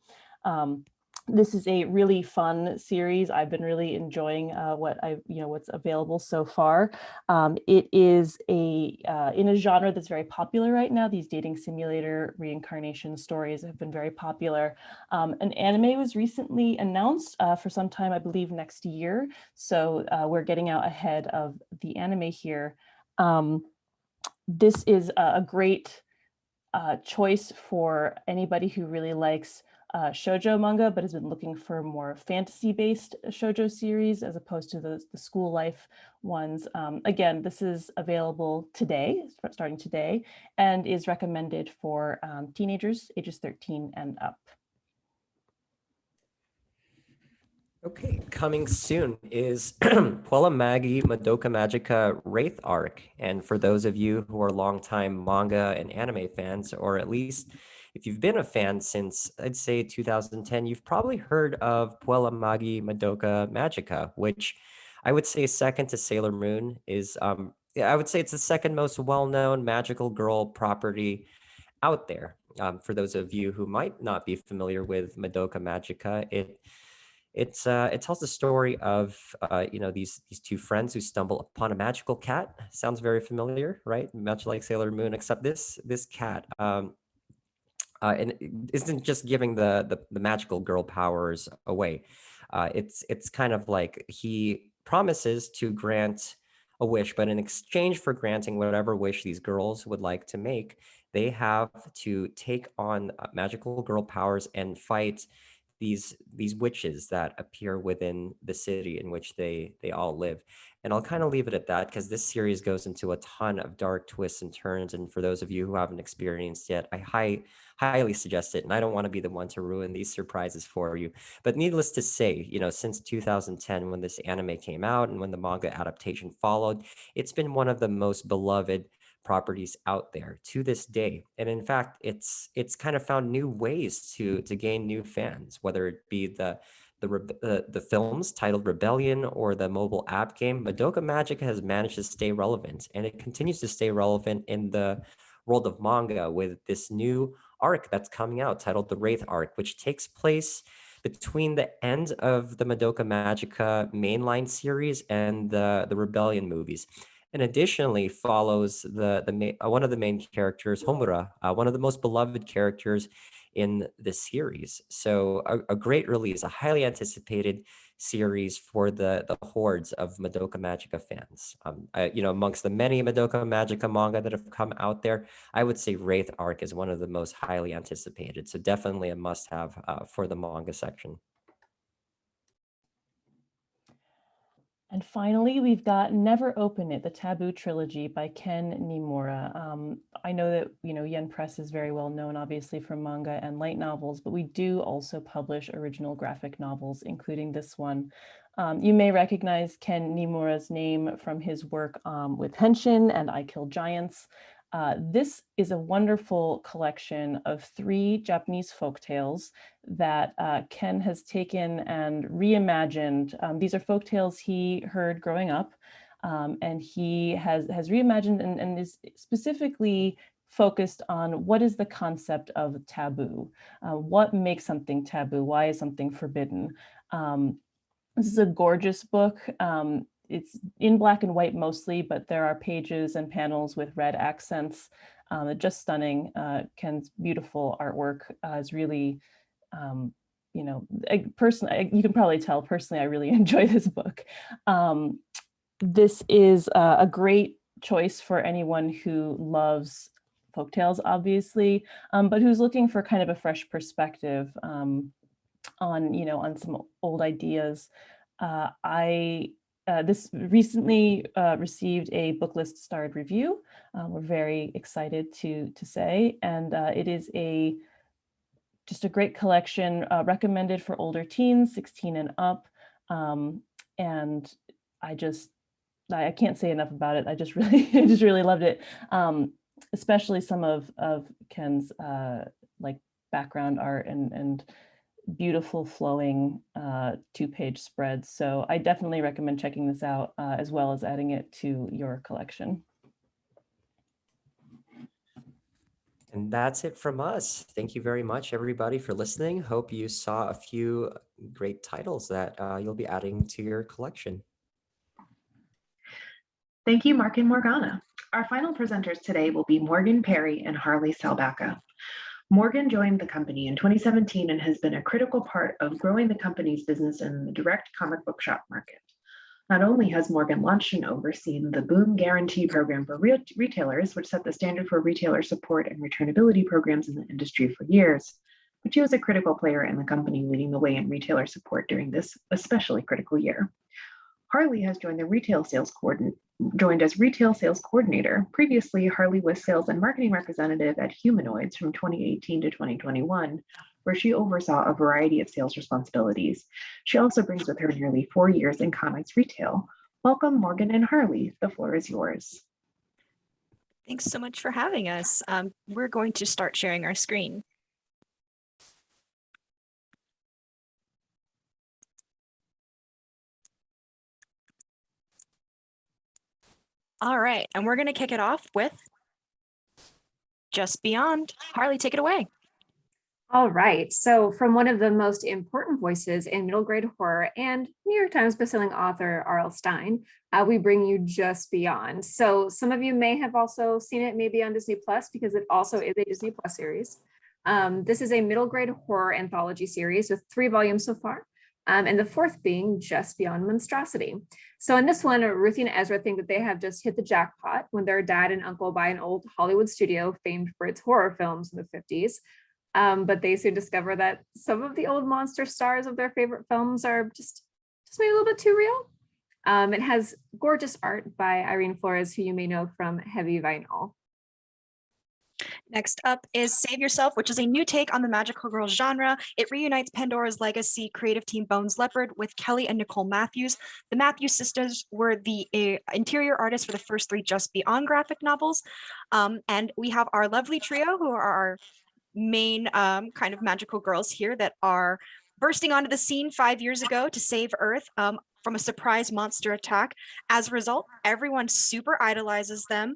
This is a really fun series. I've been really enjoying what's available so far. It is in a genre that's very popular right now. These dating simulator reincarnation stories have been very popular. An anime was recently announced for some time, I believe next year. So we're getting out ahead of the anime here. This is a great choice for anybody who really likes shoujo manga, but has been looking for more fantasy-based shoujo series as opposed to the school life ones. Again, this is available today, starting today, and is recommended for teenagers ages 13 and up. Okay, coming soon is Puella Magi Madoka Magica Wraith Arc. And for those of you who are longtime manga and anime fans, or at least if you've been a fan since, I'd say 2010, you've probably heard of Puella Magi Madoka Magica, which I would say second to Sailor Moon is, I would say it's the second most well-known magical girl property out there. For those of you who might not be familiar with Madoka Magica, it tells the story of these two friends who stumble upon a magical cat. Sounds very familiar, right? Much like Sailor Moon, except this cat and it isn't just giving the magical girl powers away. It's kind of like he promises to grant a wish, but in exchange for granting whatever wish these girls would like to make, they have to take on magical girl powers and fight these witches that appear within the city in which they all live. And I'll kind of leave it at that because this series goes into a ton of dark twists and turns. And for those of you who haven't experienced yet, I highly suggest it. And I don't want to be the one to ruin these surprises for you. But needless to say, since 2010, when this anime came out and when the manga adaptation followed, it's been one of the most beloved properties out there to this day. And in fact, it's kind of found new ways to gain new fans, whether it be the films titled Rebellion or the mobile app game. Madoka Magica has managed to stay relevant, and it continues to stay relevant in the world of manga with this new arc that's coming out titled the Wraith Arc, which takes place between the end of the Madoka Magica mainline series and the Rebellion movies. And additionally follows one of the main characters, Homura, one of the most beloved characters in the series. So a great release, a highly anticipated series for the hordes of Madoka Magica fans. Amongst the many Madoka Magica manga that have come out there, I would say Wraith Arc is one of the most highly anticipated. So definitely a must-have for the manga section. And finally, we've got Never Open It, the Taboo Trilogy by Ken Nimura. I know that, Yen Press is very well known, obviously, for manga and light novels, but we do also publish original graphic novels, including this one. You may recognize Ken Nimura's name from his work with Henshin and I Kill Giants. This is a wonderful collection of 3 Japanese folktales that Ken has taken and reimagined. These are folktales he heard growing up, and he has reimagined and is specifically focused on what is the concept of taboo, what makes something taboo, why is something forbidden. This is a gorgeous book. It's in black and white mostly, but there are pages and panels with red accents. Just stunning. Ken's beautiful artwork is really, personally, you can probably tell personally, I really enjoy this book. This is a great choice for anyone who loves folktales, obviously, but who's looking for kind of a fresh perspective on some old ideas. This recently received a Booklist starred review. We're very excited to say, and it is just a great collection recommended for older teens, 16 and up. And I can't say enough about it. I just really loved it. Especially some of Ken's background art and beautiful flowing 2-page spreads. So I definitely recommend checking this out as well as adding it to your collection. And that's it from us. Thank you very much, everybody, for listening. Hope you saw a few great titles that you'll be adding to your collection. Thank you, Mark and Morgana. Our final presenters today will be Morgan Perry and Harley Salbacca. Morgan joined the company in 2017 and has been a critical part of growing the company's business in the direct comic book shop market. Not only has Morgan launched and overseen the Boom Guarantee program for retailers, which set the standard for retailer support and returnability programs in the industry for years, but she was a critical player in the company leading the way in retailer support during this especially critical year. Harley has joined as retail sales coordinator. Previously, Harley was sales and marketing representative at Humanoids from 2018 to 2021, where she oversaw a variety of sales responsibilities. She also brings with her nearly 4 years in comics retail. Welcome, Morgan and Harley. The floor is yours. Thanks so much for having us. We're going to start sharing our screen. All right, and we're going to kick it off with Just Beyond. Harley, take it away. All right, so from one of the most important voices in middle grade horror and New York Times bestselling author R.L. Stine, we bring you Just Beyond. So some of you may have also seen it maybe on Disney Plus because it also is a Disney Plus series. This is a middle grade horror anthology series with 3 volumes so far. And the 4th being Just Beyond Monstrosity. So in this one, Ruthie and Ezra think that they have just hit the jackpot when their dad and uncle buy an old Hollywood studio famed for its horror films in the 50s. But they soon discover that some of the old monster stars of their favorite films are just maybe a little bit too real. It has gorgeous art by Irene Flores, who you may know from Heavy Vinyl. Next up is Save Yourself, which is a new take on the magical girl genre. It reunites Pandora's Legacy creative team Bones Leopard with Kelly and Nicole Matthews. The Matthews sisters were the interior artists for the first 3 Just Beyond graphic novels. And we have our lovely trio who are our main kind of magical girls here that are bursting onto the scene 5 years ago to save Earth from a surprise monster attack. As a result, everyone super idolizes them.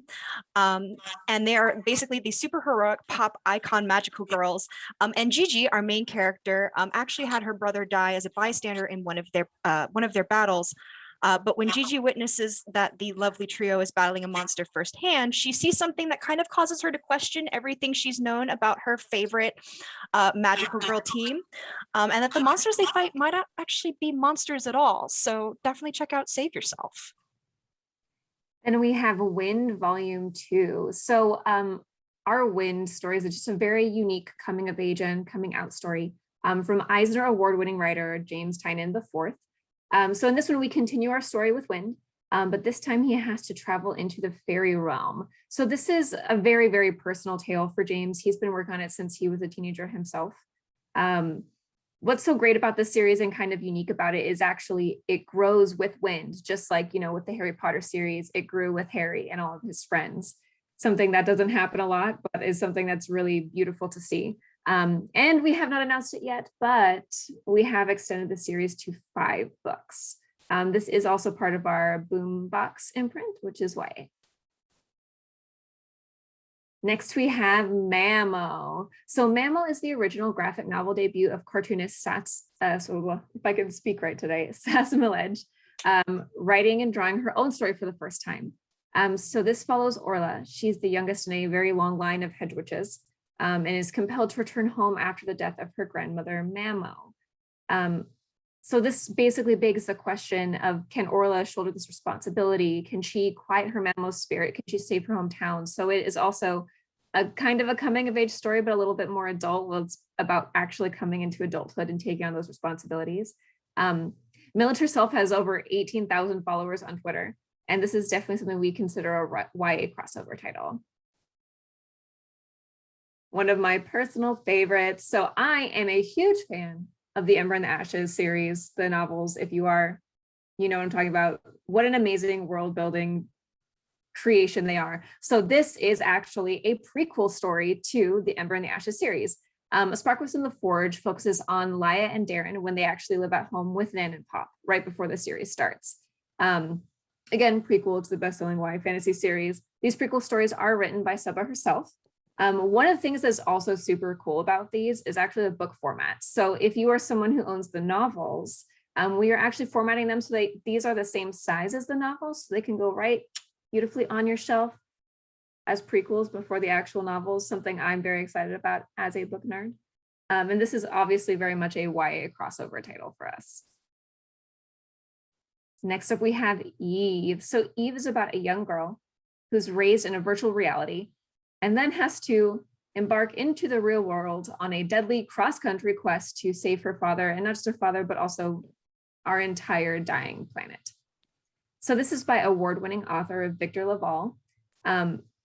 And they are basically the super heroic pop icon magical girls. And Gigi, our main character, actually had her brother die as a bystander in one of their battles. But when Gigi witnesses that the lovely trio is battling a monster firsthand, she sees something that kind of causes her to question everything she's known about her favorite magical girl team, and that the monsters they fight might not actually be monsters at all. So definitely check out Save Yourself. Then we have Wind Volume 2. So our Wind stories are just a very unique coming of age and coming out story from Eisner Award-winning writer James Tynion IV. So in this one, we continue our story with Wind, but this time he has to travel into the fairy realm. So this is a very, very personal tale for James. He's been working on it since he was a teenager himself. What's so great about this series and kind of unique about it is actually it grows with Wind, just like, you know, with the Harry Potter series, it grew with Harry and all of his friends. Something that doesn't happen a lot, but is something that's really beautiful to see. And we have not announced it yet, but we have extended the series to 5 books. This is also part of our Boombox imprint, which is YA. Next, we have Mamo. So Mamo is the original graphic novel debut of cartoonist if I can speak right today, Sass Milledge, writing and drawing her own story for the first time. So this follows Orla. She's the youngest in a very long line of hedge witches. And is compelled to return home after the death of her grandmother, Mamo. So this basically begs the question of, can Orla shoulder this responsibility? Can she quiet her Mamo's spirit? Can she save her hometown? So it is also a kind of a coming of age story, but a little bit more adult. Well, it's about actually coming into adulthood and taking on those responsibilities. Milledge herself has over 18,000 followers on Twitter. And this is definitely something we consider a YA crossover title. One of my personal favorites. So I am a huge fan of the Ember and the Ashes series, the novels. If you are, you know what I'm talking about. What an amazing world building creation they are. So this is actually a prequel story to the Ember and the Ashes series. A Spark Within the Forge focuses on Laya and Darren when they actually live at home with Nan and Pop right before the series starts. Again, prequel to the best-selling YA fantasy series. These prequel stories are written by Seba herself. One of the things that's also super cool about these is actually the book format. So if you are someone who owns the novels, we are actually formatting them so these are the same size as the novels, so they can go right beautifully on your shelf as prequels before the actual novels, something I'm very excited about as a book nerd. And this is obviously very much a YA crossover title for us. Next up, we have Eve. So Eve is about a young girl who's raised in a virtual reality and then has to embark into the real world on a deadly cross-country quest to save her father, and not just her father, but also our entire dying planet. So this is by award-winning author Victor Laval.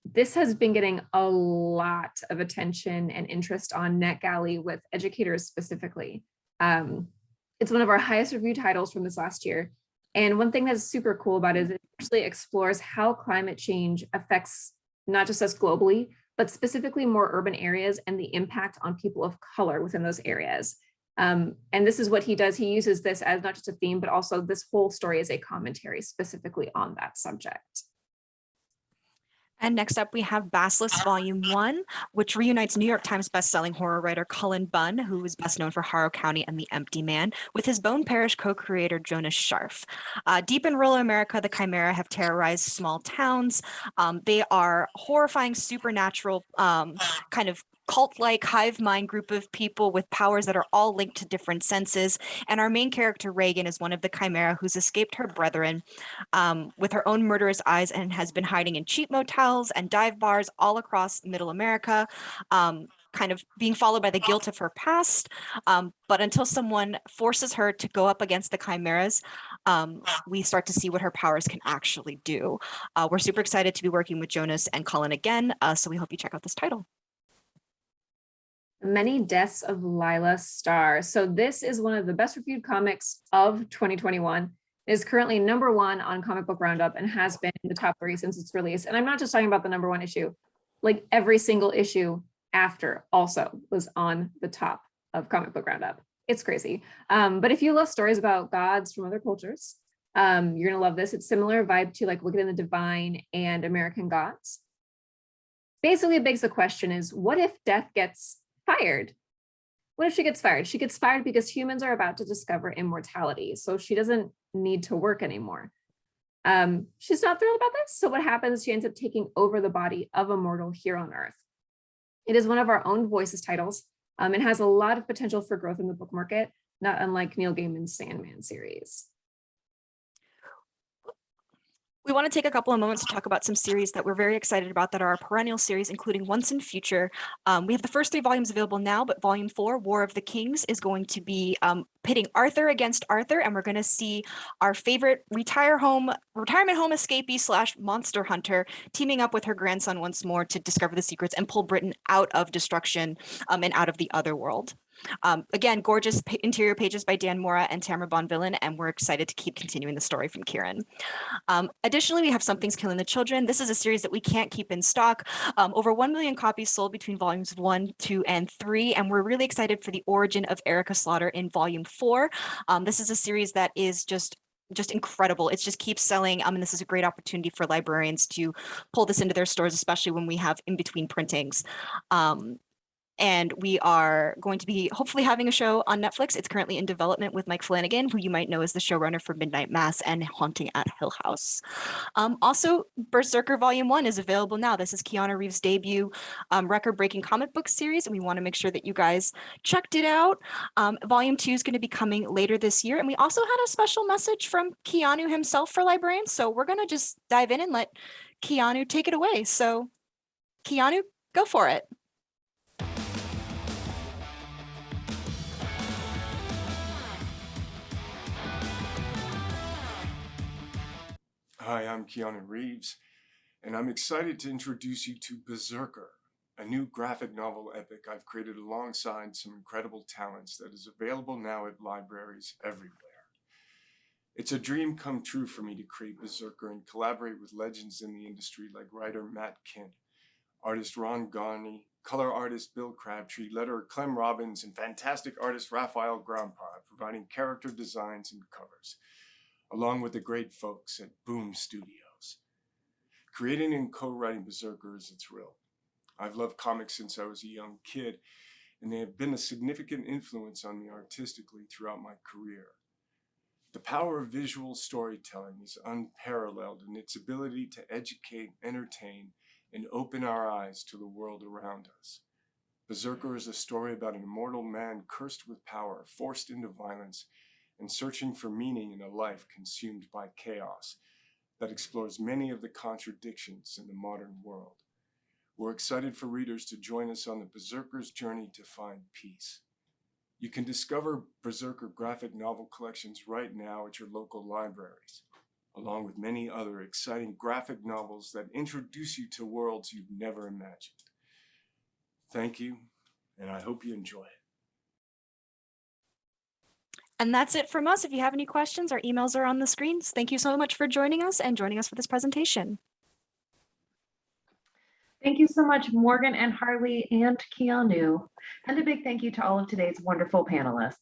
This has been getting a lot of attention and interest on NetGalley with educators specifically. It's one of our highest reviewed titles from this last year. And one thing that's super cool about it is it actually explores how climate change affects not just us globally, but specifically more urban areas and the impact on people of color within those areas. And this is what he does. He uses this as not just a theme, but also this whole story as a commentary specifically on that subject. And next up, we have Baslist Volume One, which reunites New York Times bestselling horror writer Cullen Bunn, who is best known for Harrow County and The Empty Man, with his Bone Parish co-creator Jonas Scharf. Deep in rural America, the Chimera have terrorized small towns. They are horrifying, supernatural, kind of cult-like hive mind group of people with powers that are all linked to different senses. And our main character, Reagan, is one of the Chimera who's escaped her brethren with her own murderous eyes and has been hiding in cheap motels and dive bars all across Middle America, kind of being followed by the guilt of her past. But until someone forces her to go up against the Chimeras, we start to see what her powers can actually do. We're super excited to be working with Jonas and Cullen again, so we hope you check out this title. Many Deaths of Lila Starr. So this is one of the best reviewed comics of 2021. It is currently #1 on Comic Book Roundup and has been in the top 3 since its release. And I'm not just talking about the #1 issue, like every single issue after also was on the top of Comic Book Roundup. It's crazy. But if you love stories about gods from other cultures, you're gonna love this. It's similar vibe to like Wicked and the Divine and American Gods. Basically, it begs the question is, what if Death gets fired? What if she gets fired? She gets fired because humans are about to discover immortality, so she doesn't need to work anymore. She's not thrilled about this, so what happens? She ends up taking over the body of a mortal here on Earth. It is one of our own Voices titles. It has a lot of potential for growth in the book market, not unlike Neil Gaiman's Sandman series. We want to take a couple of moments to talk about some series that we're very excited about that are our perennial series, including Once and Future. We have the first 3 volumes available now, but Volume 4, War of the Kings, is going to be pitting Arthur against Arthur, and we're going to see our favorite retirement home escapee / monster hunter teaming up with her grandson once more to discover the secrets and pull Britain out of destruction and out of the other world. Again, gorgeous interior pages by Dan Mora and Tamara Bonvillain, and we're excited to keep continuing the story from Kieran. Additionally, we have Something's Killing the Children. This is a series that we can't keep in stock. Over 1 million copies sold between volumes 1, 2, and 3, and we're really excited for the origin of Erica Slaughter in volume 4. This is a series that is just incredible. It just keeps selling. And this is a great opportunity for librarians to pull this into their stores, especially when we have in-between printings. And we are going to be hopefully having a show on Netflix. It's currently in development with Mike Flanagan, who you might know as the showrunner for Midnight Mass and Haunting at Hill House. Also, Berserker Volume 1 is available now. This is Keanu Reeves' debut record-breaking comic book series, and we want to make sure that you guys checked it out. Volume 2 is going to be coming later this year, and we also had a special message from Keanu himself for librarians, so we're going to just dive in and let Keanu take it away. So, Keanu, go for it. Hi, I'm Keanu Reeves, and I'm excited to introduce you to Berserker, a new graphic novel epic I've created alongside some incredible talents that is available now at libraries everywhere. It's a dream come true for me to create Berserker and collaborate with legends in the industry like writer Matt Kindt, artist Ron Garney, color artist Bill Crabtree, letterer Clem Robbins, and fantastic artist Raphael Grandpa, providing character designs and covers, along with the great folks at Boom Studios. Creating and co-writing Berserker is a thrill. I've loved comics since I was a young kid, and they have been a significant influence on me artistically throughout my career. The power of visual storytelling is unparalleled in its ability to educate, entertain, and open our eyes to the world around us. Berserker is a story about an immortal man cursed with power, forced into violence, and searching for meaning in a life consumed by chaos that explores many of the contradictions in the modern world. We're excited for readers to join us on the Berserker's journey to find peace. You can discover Berserker graphic novel collections right now at your local libraries, along with many other exciting graphic novels that introduce you to worlds you've never imagined. Thank you, and I hope you enjoy it. And that's it from us. If you have any questions, our emails are on the screens. Thank you so much for joining us for this presentation. Thank you so much, Morgan and Harley and Keanu. And a big thank you to all of today's wonderful panelists.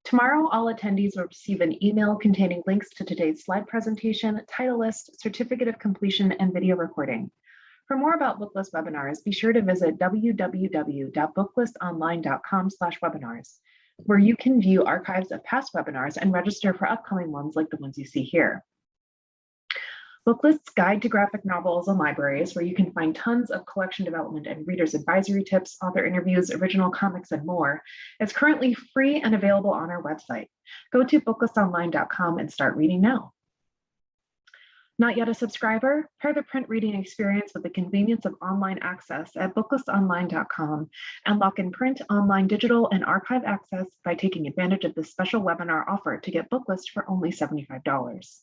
Tomorrow, all attendees will receive an email containing links to today's slide presentation, title list, certificate of completion, and video recording. For more about Booklist webinars, be sure to visit www.booklistonline.com/webinars, where you can view archives of past webinars and register for upcoming ones like the ones you see here. Booklist's Guide to Graphic Novels and Libraries, where you can find tons of collection development and readers advisory tips, author interviews, original comics, and more, is currently free and available on our website. Go to booklistonline.com and start reading now. Not yet a subscriber? Pair the print reading experience with the convenience of online access at booklistonline.com and lock in print, online, digital, and archive access by taking advantage of this special webinar offer to get Booklist for only $75.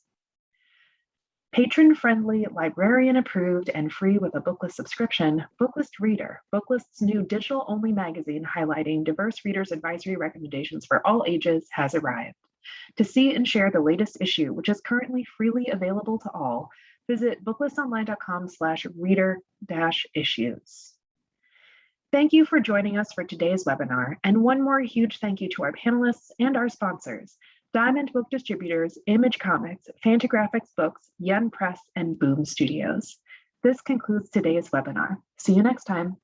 Patron-friendly, librarian-approved, and free with a Booklist subscription, Booklist Reader, Booklist's new digital-only magazine highlighting diverse readers' advisory recommendations for all ages, has arrived. To see and share the latest issue, which is currently freely available to all, visit booklistonline.com/reader-issues. Thank you for joining us for today's webinar, and one more huge thank you to our panelists and our sponsors, Diamond Book Distributors, Image Comics, Fantagraphics Books, Yen Press, and Boom Studios. This concludes today's webinar. See you next time.